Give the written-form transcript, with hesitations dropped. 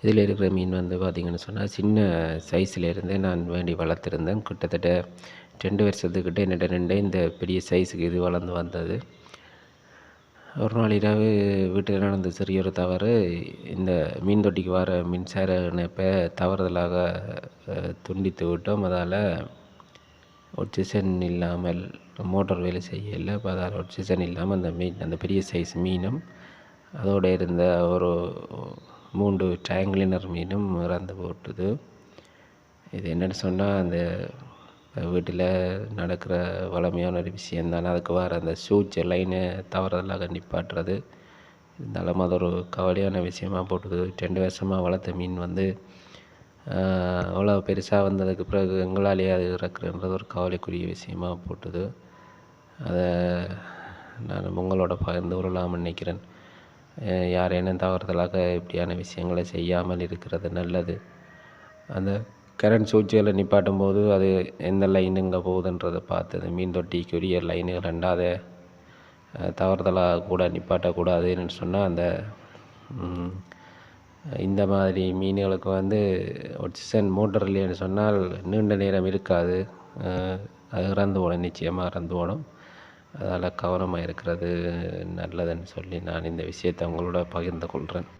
இதில் இருக்கிற மீன் வந்து பார்த்திங்கன்னு சொன்னால் சின்ன சைஸ்லேருந்தே நான் வேண்டி வளர்த்துருந்தேன். கிட்டத்தட்ட 2 வருஷத்துக்கிட்ட என்னிட்ட இந்த பெரிய சைஸுக்கு இது வளர்ந்து வந்தது. ஒரு நாள் இரவு வீட்டில் நடந்த சிறிய ஒரு தவறு, இந்த மீன் தொட்டிக்கு வர மின்சார இணைப்பை தவறுதலாக துண்டித்து விட்டோம். அதால் ஆக்சிஜன் இல்லாமல் மோட்டார் வேலை செய்யலை. அப்போ அதால் ஆக்சிஜன் இல்லாமல் அந்த பெரிய சைஸ் மீனும் அதோடு இருந்த ஒரு 3 ட்ரையாங்குலர் மீனும் இறந்து போட்டுது. இது என்னென்னு சொன்னால், அந்த வீட்டில் நடக்கிற வளமையான ஒரு விஷயந்தான். அதுக்கு வர அந்த சூச் லைனை தவறுதலாக நிப்பாட்டுறது. இருந்தாலும் அது ஒரு கவலையான விஷயமாக போட்டுது. 2 வருஷமாக வளர்த்த மீன் வந்து அவ்வளோ பெருசாக வந்ததுக்கு பிறகு எங்களாலேயே அது இறக்குறன்றது ஒரு கவலைக்குரிய விஷயமாக போட்டுது. அதை நான் உங்களோட பகிர்ந்து கொள்ளலாம்னு நினைக்கிறேன். யாரேனும் தவறுதலாக இப்படியான விஷயங்களை செய்யாமல் இருக்கிறது நல்லது. அந்த கரண்ட் சுவிட்சுகளை நிப்பாட்டும் போது அது எந்த லைன் எங்கே போகுதுன்றதை பார்த்து அந்த மீன் தொட்டிக்குரிய லைனு 2வது தவறுதலாக கூட நிப்பாட்டக்கூடாதுன்னு சொன்னால், அந்த இந்த மாதிரி மீன்களுக்கு வந்து ஆக்சிஜன் மோட்டர் இல்லைன்னு சொன்னால் நீண்ட நேரம் இருக்காது. அது இறந்து போடும், நிச்சயமாக இறந்து போடும். அதால் கவனமாக இருக்கிறது நல்லதுன்னு சொல்லி நான் இந்த விஷயத்தை உங்களோட பகிர்ந்து கொள்கிறேன்.